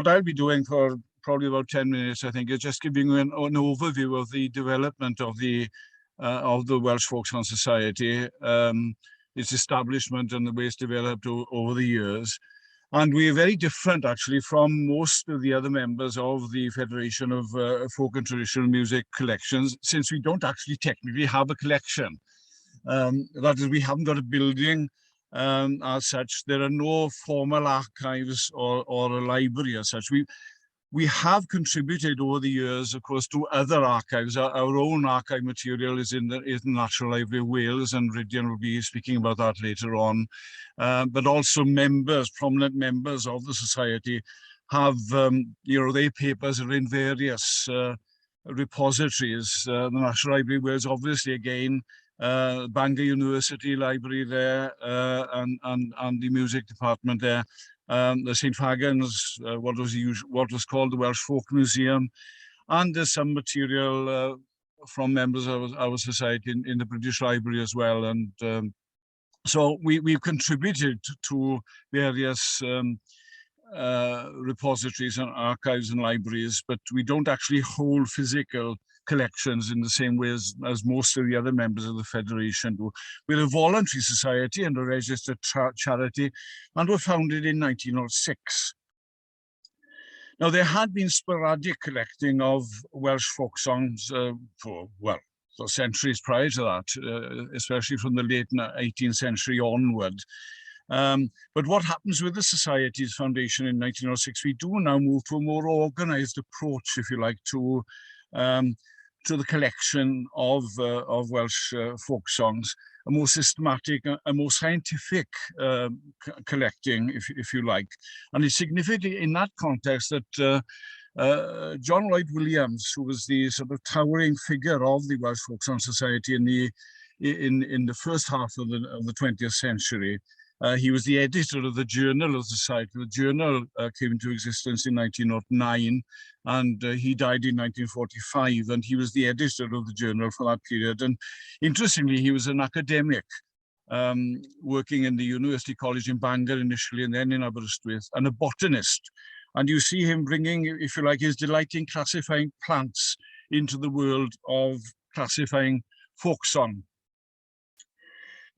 What I'll be doing for probably about 10 minutes, I think, is just giving you an overview of the development of the Welsh Folk Song Society, its establishment and the way it's developed over the years. And we're very different, actually, from most of the other members of the Federation of Folk and Traditional Music Collections, since we don't actually technically have a collection. That is, we haven't got a building as such. There are no formal archives or a library as such. We have contributed over the years, of course, to other archives. Our own archive material is in the National Library of Wales, and Rhidian will be speaking about that later on. But also prominent members of the Society have, their papers are in various repositories. The National Library of Wales, obviously, again, Bangor University Library there, and the music department there. The St Fagans, what was called the Welsh Folk Museum, and there's some material from members of our society in the British Library as well. And so we've contributed to various repositories and archives and libraries, but we don't actually hold physical collections in the same way as most of the other members of the Federation do. We're a voluntary society and a registered charity, and were founded in 1906. Now, there had been sporadic collecting of Welsh folk songs for centuries prior to that, especially from the late 18th century onward. But what happens with the Society's foundation in 1906, we do now move to a more organized approach, if you like, to the collection of Welsh folk songs, a more systematic, a more scientific collecting, if you like. And it's significant in that context that John Lloyd Williams, who was the sort of towering figure of the Welsh Folk Song Society in the first half of the 20th century, he was the editor of the Journal of the Society. The Journal came into existence in 1909, and he died in 1945, and he was the editor of the Journal for that period. And interestingly, he was an academic, working in the University College in Bangor initially, and then in Aberystwyth, and a botanist. And you see him bringing, if you like, his delight in classifying plants into the world of classifying folk song.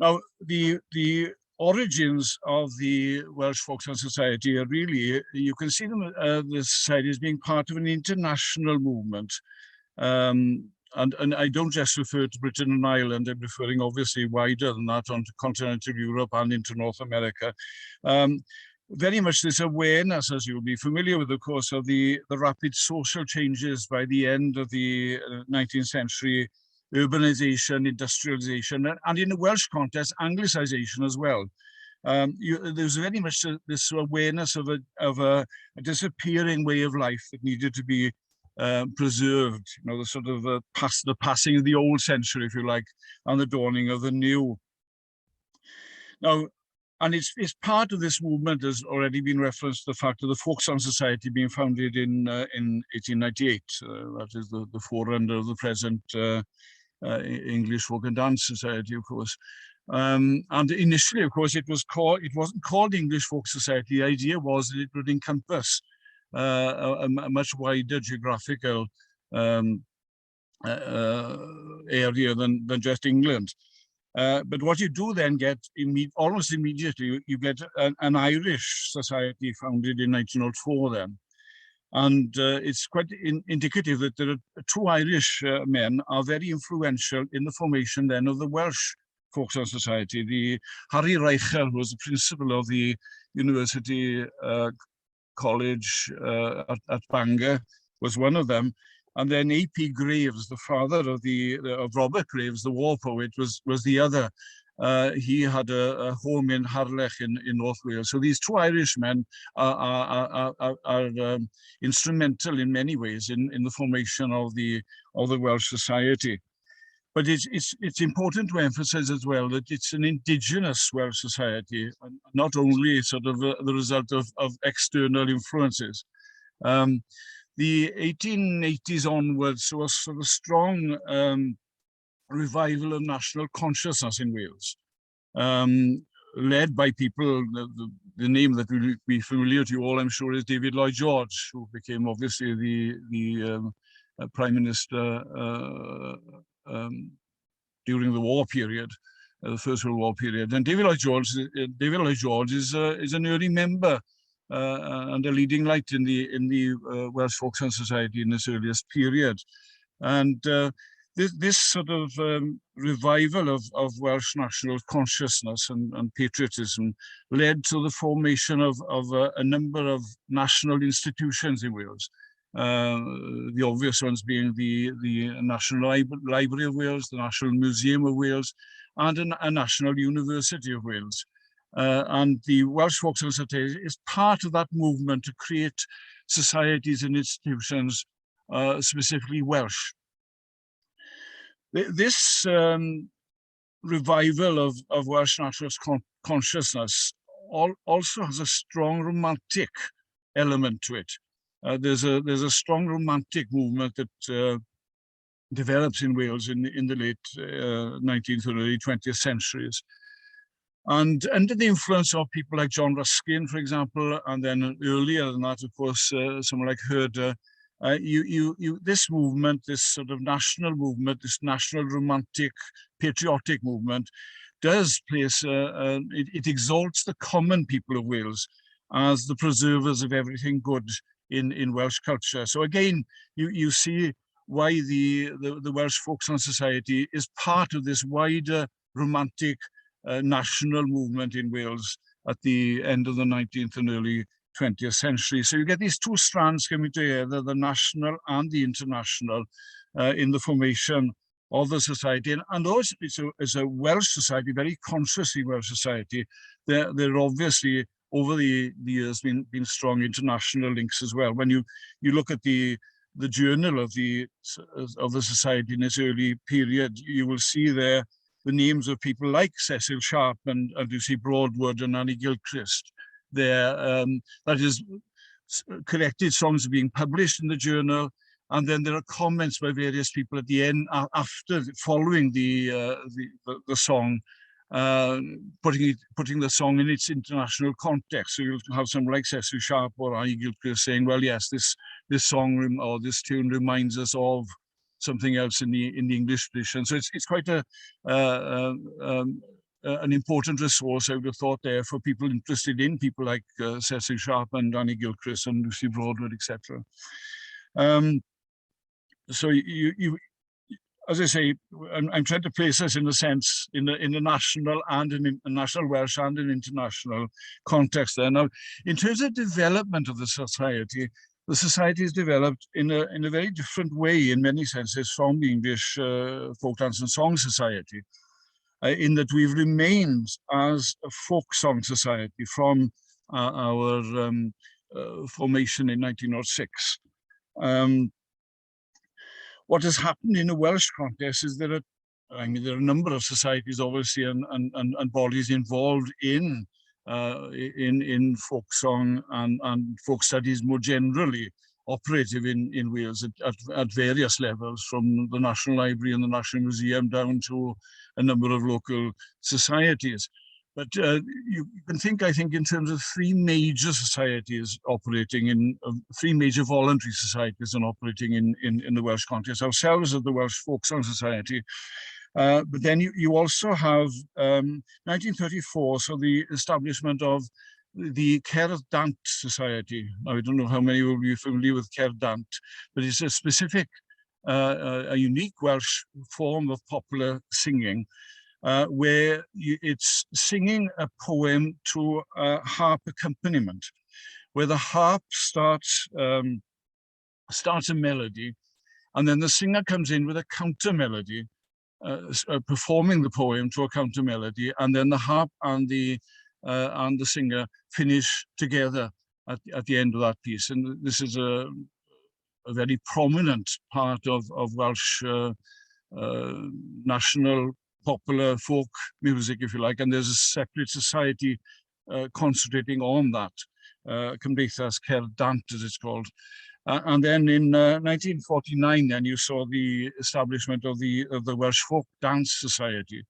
Now, the origins of the Welsh Folk Song Society are really, you can see them, the society as being part of an international movement. And I don't just refer to Britain and Ireland, I'm referring obviously wider than that onto continental Europe and into North America. Very much this awareness, as you'll be familiar with, of course, of the rapid social changes by the end of the 19th century, urbanization, industrialization, and in the Welsh context, Anglicization as well. There's very much this awareness of a disappearing way of life that needed to be preserved. You know, the sort of the passing of the old century, if you like, and the dawning of the new. Now, and it's part of this movement has already been referenced the fact of the Folk Song Society being founded in 1898. That is the forerunner of the present English Folk and Dance Society, of course. And initially, of course, it wasn't called English Folk Society. The idea was that it would encompass a much wider geographical area than just England. But what you do then get almost immediately, you get an Irish society founded in 1904 then. And it's quite indicative that there are two Irish men are very influential in the formation then of the Welsh Folk Song Society. The Harry Reichel, who was the principal of the University College at Bangor, was one of them. And then A.P. Graves, the father of Robert Graves, the war poet, was the other. He had a home in Harlech in North Wales. So these two Irishmen are instrumental in many ways in the formation of the Welsh Society. But it's important to emphasize as well that it's an indigenous Welsh society, not only sort of the result of external influences. The 1880s onwards was sort of strong revival of national consciousness in Wales. led by people, the name that will be familiar to you all, I'm sure, is David Lloyd George, who became obviously the Prime Minister during the war period, the First World War period. And David Lloyd George is an early member and a leading light in the Welsh Folk Song Society in this earliest period. And this sort of revival of Welsh national consciousness and patriotism led to the formation of a number of national institutions in Wales. The obvious ones being the National Library of Wales, the National Museum of Wales, and a National University of Wales. And the Welsh Folk Song Society is part of that movement to create societies and institutions, specifically Welsh. This revival of Welsh nationalist consciousness also has a strong romantic element to it. There's a strong romantic movement that develops in Wales in the late 19th and early 20th centuries. And under the influence of people like John Ruskin, for example, and then earlier than that, of course, someone like Herder, this movement, this sort of national movement, this national romantic, patriotic movement, does place, it exalts the common people of Wales as the preservers of everything good in Welsh culture. So again, you see why the Welsh Folk Song Society is part of this wider romantic national movement in Wales at the end of the 19th and early 20th century. So you get these two strands coming together, the national and the international, in the formation of the society. And also it's a Welsh society, very consciously Welsh society. There obviously over the years been strong international links as well. When you look at the journal of the society in its early period, you will see there the names of people like Cecil Sharp and Lucy Broadwood and Annie Gilchrist. There, that is, collected songs are being published in the journal, and then there are comments by various people at the end, following the song, putting the song in its international context. So you'll have someone like Cecil Sharp or Annie Gilchrist saying, "Well, yes, this song or this tune reminds us of something else in the English tradition." So it's quite an important resource, I would have thought, there for people interested in people like Cecil Sharp and Annie Gilchrist and Lucy Broadwood, etc. So as I say, I'm trying to place this in a sense in the national and in national Welsh and in international context there. Now, in terms of development of the society is developed in a very different way in many senses from the English Folk Dance and Song Society, in that we've remained as a folk song society from our formation in 1906. What has happened in the Welsh context is there are a number of societies, obviously, and bodies involved in folk song and folk studies more generally, operative in Wales at various levels, from the National Library and the National Museum down to a number of local societies. But you can think, I think, in terms of three major societies operating in, three major voluntary societies and operating in the Welsh context. Ourselves as the Welsh Folk Song Society, but then you also have 1934, so the establishment of the Cerdd Dant Society. Now, I don't know how many will be familiar with Cerdd Dant, but it's a specific, a unique Welsh form of popular singing, where it's singing a poem to a harp accompaniment, where the harp starts a melody, and then the singer comes in with a counter melody, performing the poem to a counter melody, and then the harp and the singer finish together at the end of that piece. And this is a very prominent part of Welsh national popular folk music, if you like, and there's a separate society concentrating on that, Cymdeithas Cerdd Dant, as it's called. And then in 1949, then you saw the establishment of the Welsh Folk Dance Society.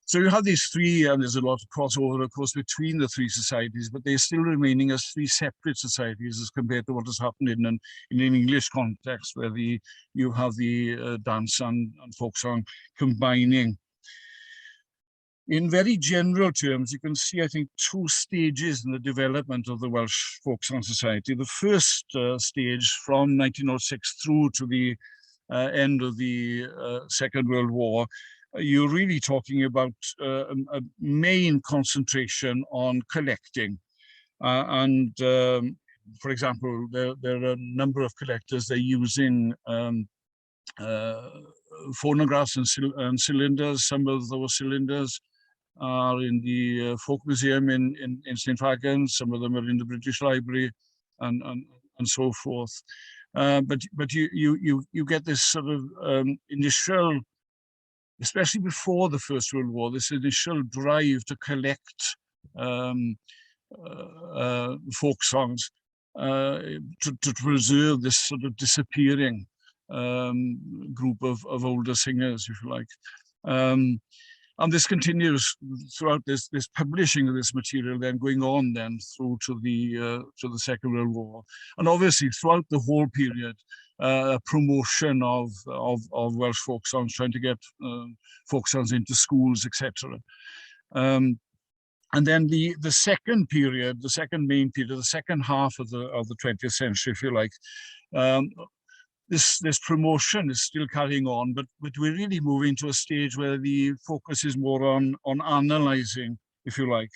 So you have these three, and there's a lot of crossover, of course, between the three societies, but they're still remaining as three separate societies as compared to what has happened in an English context, where you have the dance and folk song combining. In very general terms, you can see, I think, two stages in the development of the Welsh Folk Song Society. The first stage, from 1906 through to the end of the Second World War, you're really talking about a main concentration on collecting. For example, there are a number of collectors. They're using phonographs and cylinders. Some of those cylinders are in the Folk Museum in St. Fagans. Some of them are in the British Library, and so forth. But you get this sort of initial, especially before the First World War, this initial drive to collect folk songs to preserve this sort of disappearing group of older singers, if you like. And this continues throughout this publishing of this material, then going on then through to the Second World War, and obviously throughout the whole period, promotion of Welsh folk songs, trying to get folk songs into schools, etc. And then the second period, the second main period, the second half of the 20th century, if you like. This promotion is still carrying on, but we're really moving to a stage where the focus is more on analysing, if you like,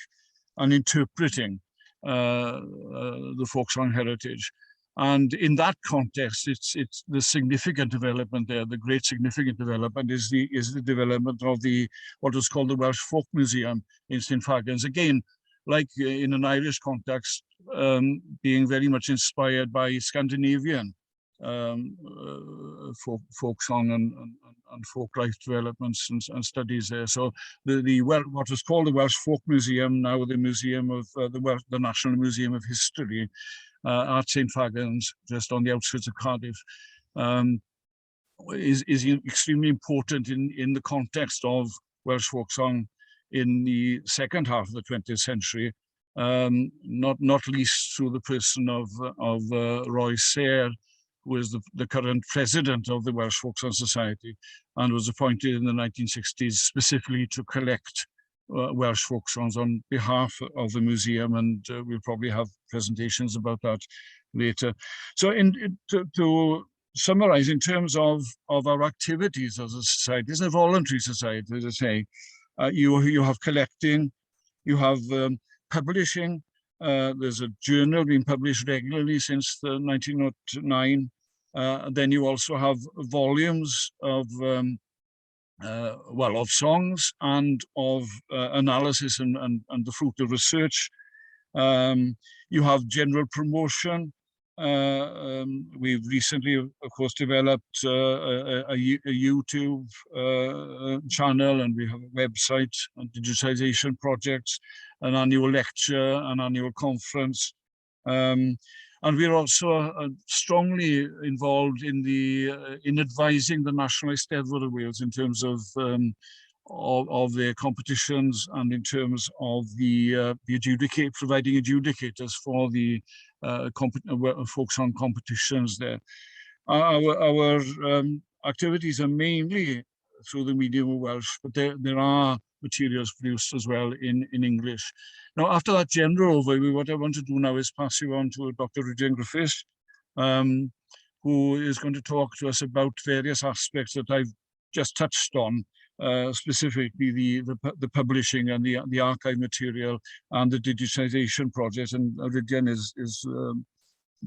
and interpreting the folk song heritage. And in that context, it's the significant development there. The great significant development is the development of what was called the Welsh Folk Museum in St. Fagans. Again, like in an Irish context, being very much inspired by Scandinavian folk song and folk life developments and studies there. So what was called the Welsh Folk Museum, now the Museum of the National Museum of History at St. Fagans, just on the outskirts of Cardiff, is extremely important in the context of Welsh folk song in the second half of the 20th century. Not least through the person of Roy Sayre, who is the current president of the Welsh Folk Song Society, and was appointed in the 1960s specifically to collect Welsh folk songs on behalf of the museum, and we'll probably have presentations about that later. So to summarize, in terms of our activities as a society, it's a voluntary society, as I say. You have collecting, you have publishing. There's a journal being published regularly since 1909. Then you also have volumes of songs and of analysis and the fruit of research. You have general promotion. We've recently, of course, developed a YouTube channel, and we have a website and digitization projects, an annual lecture, an annual conference. And we're also strongly involved in advising the National Eisteddfod of Wales in terms of their competitions, and in terms of providing adjudicators for the folk song competitions there. Our activities are mainly through the medium of Welsh, but there are materials produced as well in English. Now, after that general overview, what I want to do now is pass you on to Dr. Rhidian Griffiths, who is going to talk to us about various aspects that I've just touched on, specifically the publishing and the archive material and the digitization project. And Rhidian is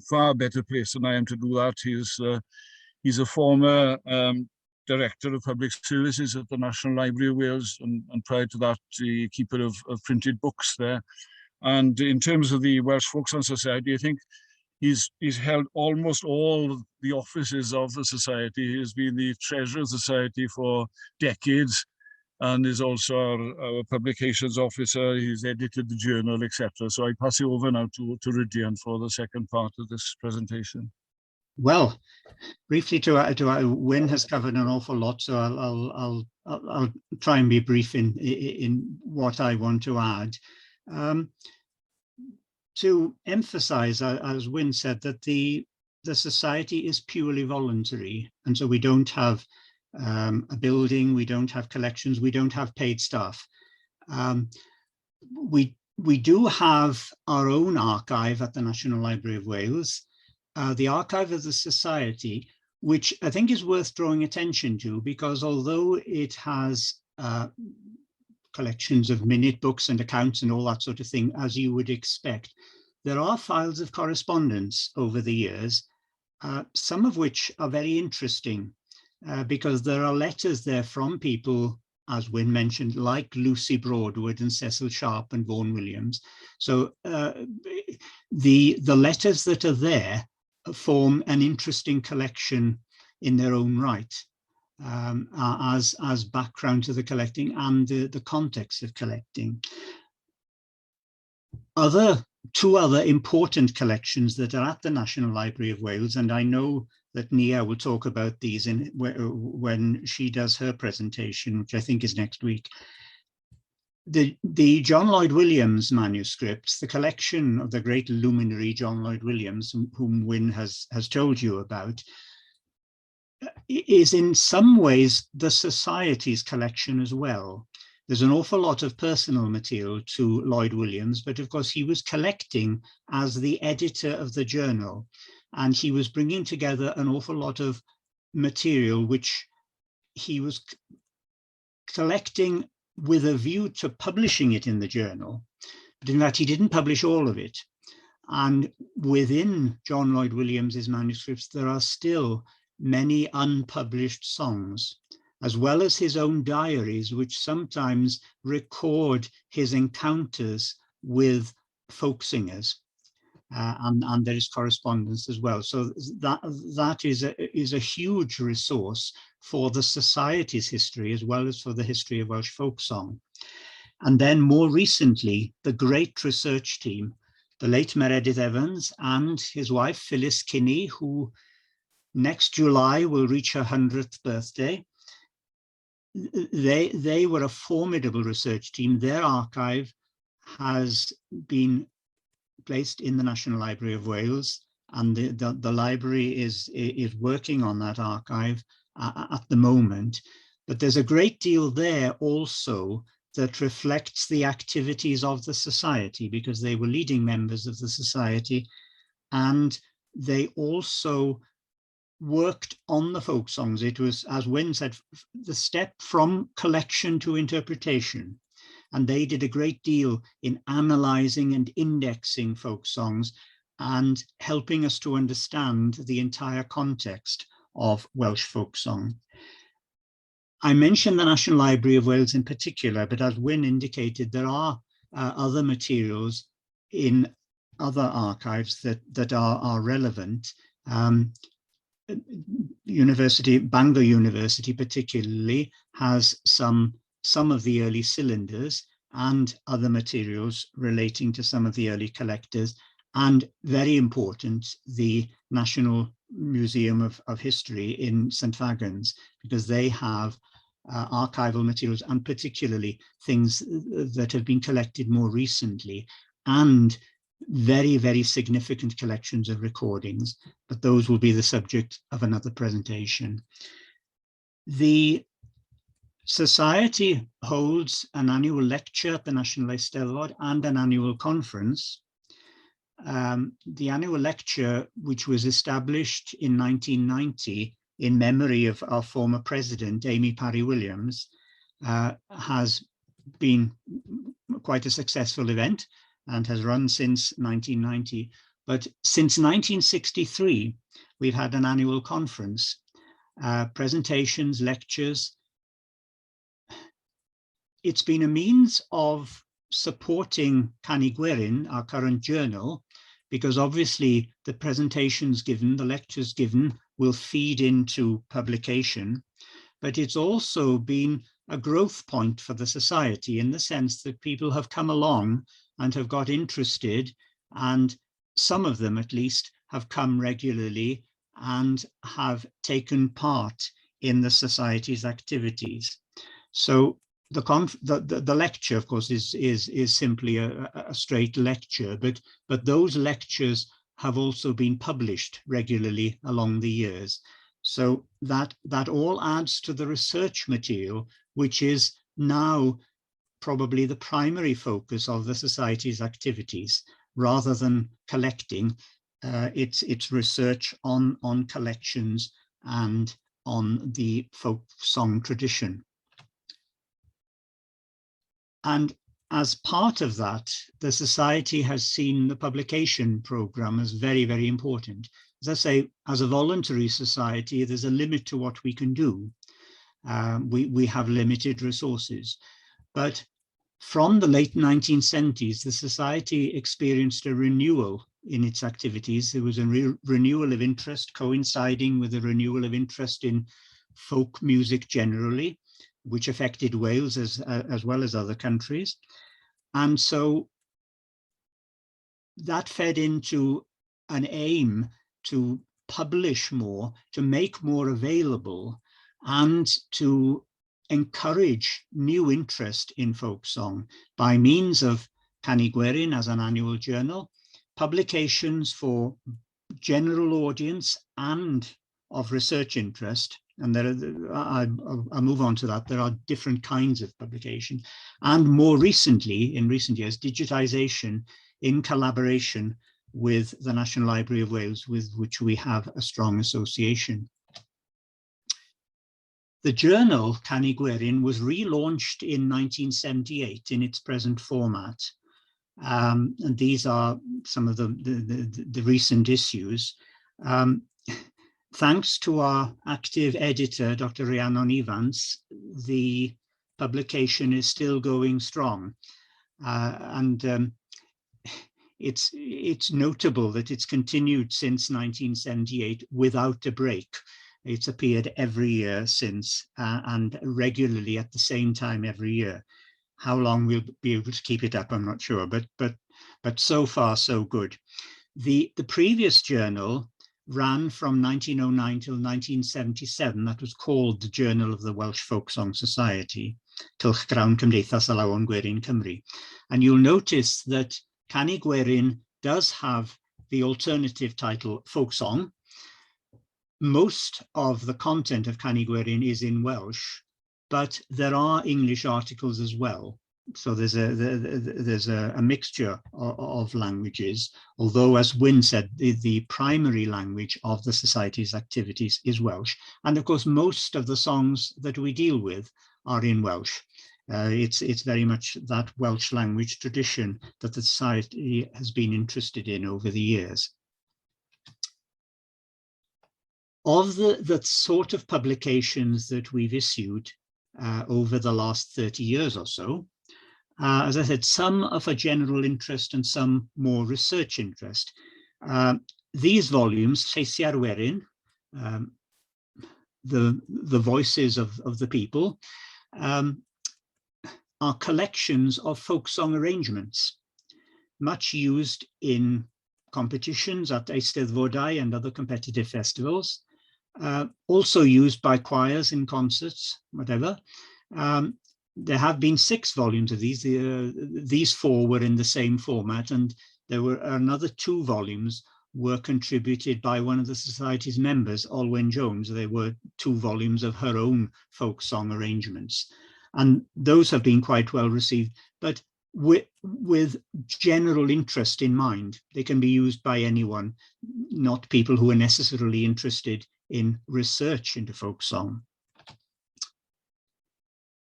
far better placed than I am to do that. He's a former Director of Public Services at the National Library of Wales, and prior to that, the keeper of printed books there. And in terms of the Welsh Folk Song Society, I think he's held almost all the offices of the society. He has been the treasurer of the society for decades, and is also our publications officer. He's edited the journal, etc. So I pass you over now to Rhidian for the second part of this presentation. Well, briefly, Wynne has covered an awful lot, so I'll try and be brief in what I want to add. To emphasize, as Wynne said, that the society is purely voluntary, and so we don't have a building, we don't have collections, we don't have paid staff. We do have our own archive at the National Library of Wales, the Archive of the Society, which I think is worth drawing attention to, because although it has collections of minute books and accounts and all that sort of thing, as you would expect, there are files of correspondence over the years, some of which are very interesting, because there are letters there from people, as Wynne mentioned, like Lucy Broadwood and Cecil Sharp and Vaughan Williams. So the letters that are there form an interesting collection in their own right, as background to the collecting and the context of collecting. Two other important collections that are at the National Library of Wales, and I know that Nia will talk about these when she does her presentation, which I think is next week. The John Lloyd Williams manuscripts, the collection of the great luminary John Lloyd Williams, whom Wynne has told you about, is in some ways the Society's collection as well. There's an awful lot of personal material to Lloyd Williams, but of course he was collecting as the editor of the journal, and he was bringing together an awful lot of material which he was collecting with a view to publishing it in the journal, but in fact he didn't publish all of it. And within John Lloyd Williams's manuscripts, there are still many unpublished songs, as well as his own diaries, which sometimes record his encounters with folk singers. And there is correspondence as well. So that is a huge resource for the Society's history, as well as for the history of Welsh folk song. And then more recently, the great research team, the late Meredydd Evans and his wife, Phyllis Kinney, who next July will reach her 100th birthday. They were a formidable research team. Their archive has been placed in the National Library of Wales, and the library is working on that archive at the moment. But there's a great deal there also that reflects the activities of the Society, because they were leading members of the Society, and they also worked on the folk songs. It was, as Wynne said, the step from collection to interpretation. And they did a great deal in analysing and indexing folk songs and helping us to understand the entire context of Welsh folk song. I mentioned the National Library of Wales in particular, but as Wynne indicated, there are other materials in other archives that are relevant. Bangor University particularly has some of the early cylinders and other materials relating to some of the early collectors, and very important, the National Museum of History in St Fagans, because they have archival materials, and particularly things that have been collected more recently, and very, very significant collections of recordings, but those will be the subject of another presentation. The Society holds an annual lecture at the National Eisteddfod and an annual conference. The annual lecture, which was established in 1990 in memory of our former president, Amy Parry-Williams, has been quite a successful event and has run since 1990. But since 1963, we've had an annual conference, presentations, lectures. It's been a means of supporting Canu Gwerin, our current journal, because obviously the presentations given, the lectures given, will feed into publication. But it's also been a growth point for the Society, in the sense that people have come along and have got interested, and some of them at least have come regularly and have taken part in the Society's activities. So the lecture, of course, is simply a straight lecture, but those lectures have also been published regularly along the years. So that all adds to the research material, which is now probably the primary focus of the Society's activities, rather than collecting. It's research on collections and on the folk song tradition. And as part of that, the Society has seen the publication program as very, very important. As I say, as a voluntary society, there's a limit to what we can do. We have limited resources. But from the late 1970s, the Society experienced a renewal in its activities. There was a renewal of interest coinciding with a renewal of interest in folk music generally, which affected Wales as well as other countries. And so that fed into an aim to publish more, to make more available, and to encourage new interest in folk song by means of Canu Gwerin as an annual journal, publications for general audience and of research interest. And I'll move on to that. There are different kinds of publication. And more recently, in recent years, digitization in collaboration with the National Library of Wales, with which we have a strong association. The journal, Canu Gwerin, was relaunched in 1978 in its present format. And these are some of the recent issues. Thanks to our active editor, Dr. Rhiannon Evans, the publication is still going strong. It's notable that it's continued since 1978 without a break. It's appeared every year since, and regularly at the same time every year. How long we'll be able to keep it up, I'm not sure, but so far so good. The previous journal ran from 1909 till 1977. That was called the Journal of the Welsh Folk Song Society, Cylchgrawn Cymdeithas y Lawen Gwerin Cymru. And you'll notice that Canu Gwerin does have the alternative title Folk Song. Most of the content of Canu Gwerin is in Welsh, but there are English articles as well. So there's a mixture of languages, although, as Wyn said, the primary language of the Society's activities is Welsh. And of course, most of the songs that we deal with are in Welsh. It's very much that Welsh language tradition that the Society has been interested in over the years. Of the sort of publications that we've issued over the last 30 years or so, as I said, some of a general interest and some more research interest. These volumes, Lleisiau'r Werin, the voices of the people, are collections of folk song arrangements, much used in competitions at Eisteddfodau and other competitive festivals, also used by choirs in concerts, whatever. There have been 6 volumes of these. These 4 were in the same format, and there were another 2 volumes were contributed by one of the Society's members, Olwen Jones. They were 2 volumes of her own folk song arrangements. And those have been quite well received, but with general interest in mind. They can be used by anyone, not people who are necessarily interested in research into folk song.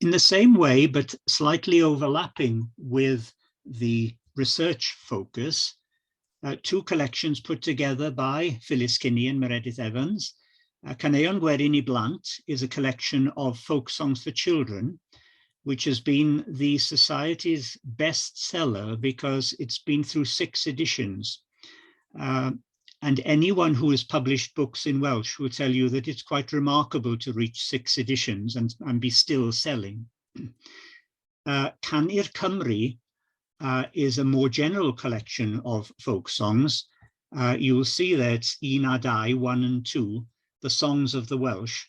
In the same way, but slightly overlapping with the research focus, 2 collections put together by Phyllis Kinney and Meredith Evans. Caneuon Gwerin I Blant is a collection of folk songs for children, which has been the Society's bestseller because it's been through 6 editions. And anyone who has published books in Welsh will tell you that it's quite remarkable to reach 6 editions and be still selling. Canu'r Cymru is a more general collection of folk songs, you will see that it's Un a Dau, 1 and 2, the songs of the Welsh.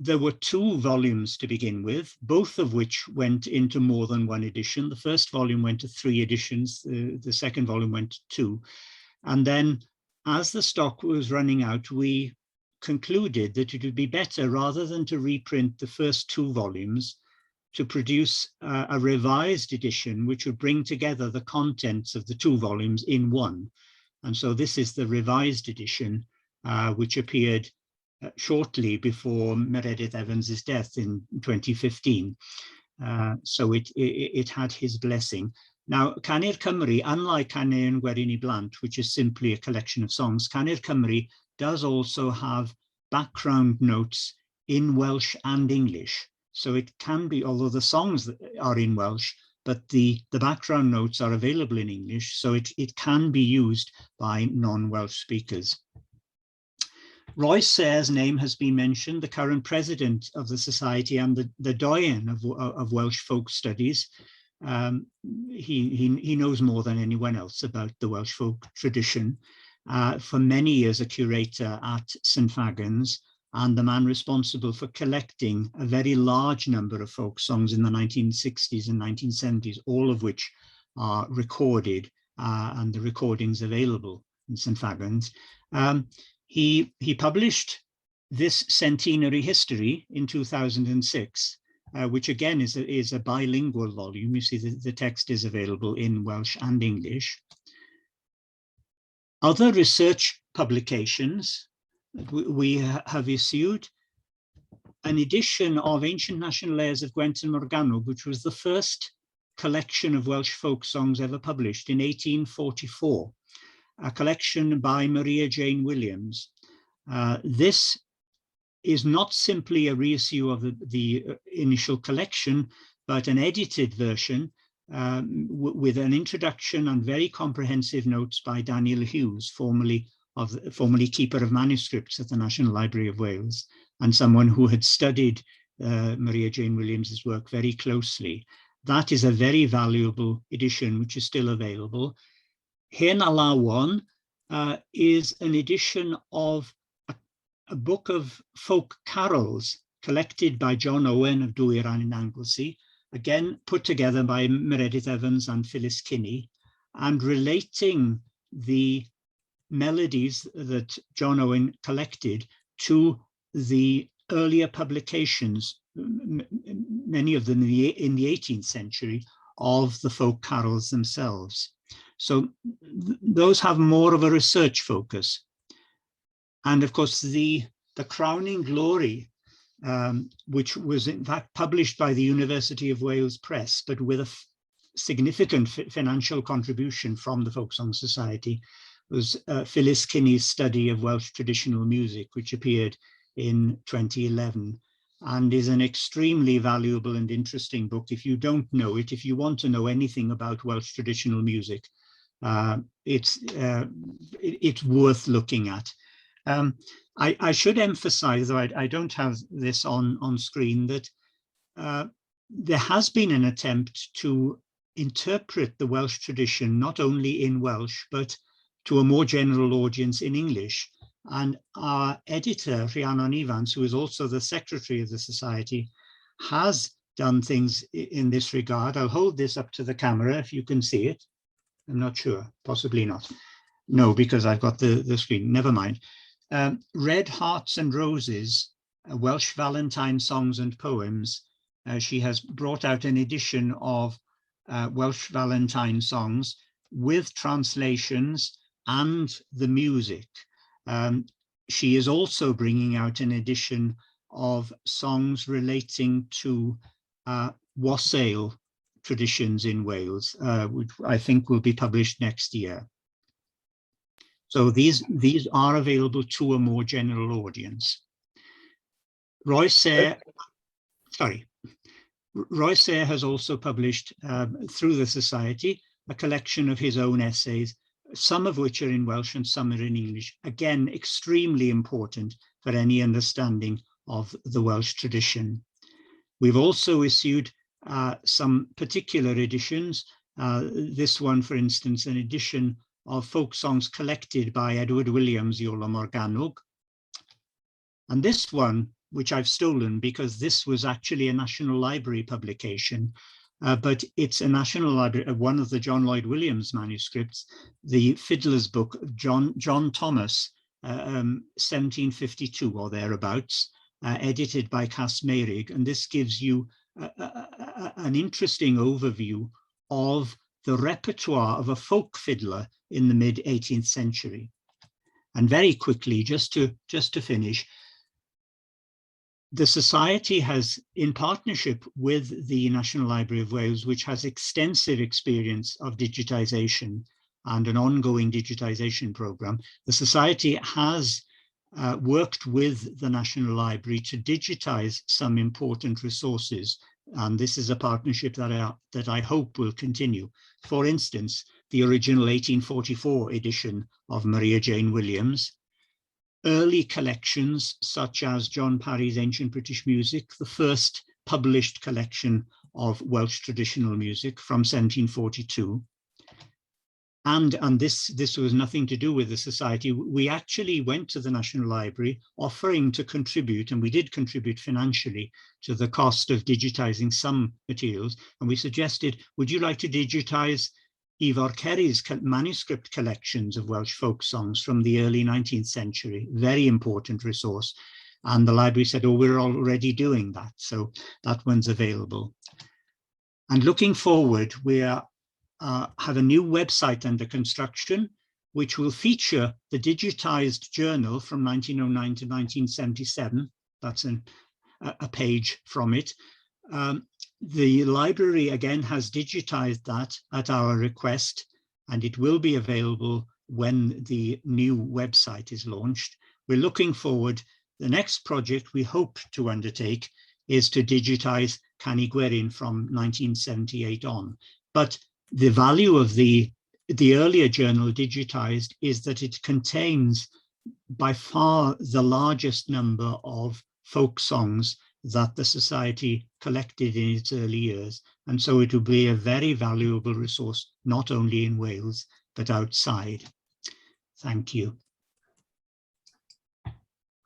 There were 2 volumes to begin with, both of which went into more than one edition. The first volume went to 3 editions, the second volume went to 2. And then as the stock was running out, we concluded that it would be better, rather than to reprint the first 2 volumes, to produce a revised edition which would bring together the contents of the 2 volumes in one. And so this is the revised edition, which appeared shortly before Meredith Evans's death in 2015. So it had his blessing. Now, Cani'r Cymru, unlike Canu yn Gwerin I Blant, which is simply a collection of songs, Cani'r Cymru does also have background notes in Welsh and English. So it can be, although the songs are in Welsh, but the background notes are available in English, so it can be used by non-Welsh speakers. Roy Sayre's name has been mentioned, the current president of the Society and the doyen of Welsh folk studies. He knows more than anyone else about the Welsh folk tradition. For many years a curator at St Fagans, and the man responsible for collecting a very large number of folk songs in the 1960s and 1970s, all of which are recorded and the recordings available in St Fagans. He published this centenary history in 2006, which again is a bilingual volume. You see the text is available in Welsh and English. Other research publications, we have issued an edition of Ancient National Airs of Gwent and Morgannwg, which was the first collection of Welsh folk songs ever published in 1844, a collection by Maria Jane Williams. This is not simply a reissue of the initial collection, but an edited version with an introduction and very comprehensive notes by Daniel Hughes, formerly keeper of manuscripts at the National Library of Wales, and someone who had studied Maria Jane Williams's work very closely. That is a very valuable edition, which is still available. Hen Alawon is an edition of a book of folk carols collected by John Owen of Dwyran in Anglesey, again put together by Meredith Evans and Phyllis Kinney, and relating the melodies that John Owen collected to the earlier publications, many of them in the 18th century, of the folk carols themselves. So those have more of a research focus. And of course, the crowning glory, which was in fact published by the University of Wales Press, but with a significant financial contribution from the Folk Song Society, was Phyllis Kinney's study of Welsh traditional music, which appeared in 2011, and is an extremely valuable and interesting book. If you don't know it, if you want to know anything about Welsh traditional music, it's worth looking at. I should emphasize, though I don't have this on screen, that there has been an attempt to interpret the Welsh tradition not only in Welsh, but to a more general audience in English. And our editor, Rhiannon Evans, who is also the secretary of the Society, has done things in this regard. I'll hold this up to the camera if you can see it. I'm not sure, possibly not. No, because I've got the screen, never mind. Red Hearts and Roses, Welsh Valentine Songs and Poems. She has brought out an edition of Welsh Valentine songs with translations and the music. She is also bringing out an edition of songs relating to wassail traditions in Wales, which I think will be published next year. So these are available to a more general audience. Roy Sayre has also published through the Society a collection of his own essays, some of which are in Welsh and some are in English. Again, extremely important for any understanding of the Welsh tradition. We've also issued some particular editions. This one, for instance, an edition of folk songs collected by Edward Williams Iola Morgannwg. And this one, which I've stolen because this was actually a National Library publication, but it's a National Library, one of the John Lloyd Williams manuscripts, the Fiddler's Book, John Thomas, 1752 or thereabouts, edited by Cas Meirig. And this gives you an interesting overview of the repertoire of a folk fiddler in the mid-18th century. And very quickly, just to finish, the Society has, in partnership with the National Library of Wales, which has extensive experience of digitization and an ongoing digitization program, the Society has worked with the National Library to digitize some important resources. And this is a partnership that I hope will continue. For instance, the original 1844 edition of Maria Jane Williams, early collections such as John Parry's Ancient British Music, the first published collection of Welsh traditional music from 1742. And this was nothing to do with the Society. We actually went to the National Library offering to contribute, and we did contribute financially to the cost of digitizing some materials. And we suggested, would you like to digitize Ifor Kerry's manuscript collections of Welsh folk songs from the early 19th century? Very important resource. And the library said, oh, we're already doing that. So that one's available. And looking forward, we have a new website under construction, which will feature the digitized journal from 1909 to 1977. That's a page from it. The library, again, has digitized that at our request, and it will be available when the new website is launched. We're looking forward. The next project we hope to undertake is to digitize Canu Gwerin from 1978 on. But the value of the earlier journal digitized is that it contains by far the largest number of folk songs that the Society collected in its early years. And so it will be a very valuable resource, not only in Wales, but outside. Thank you.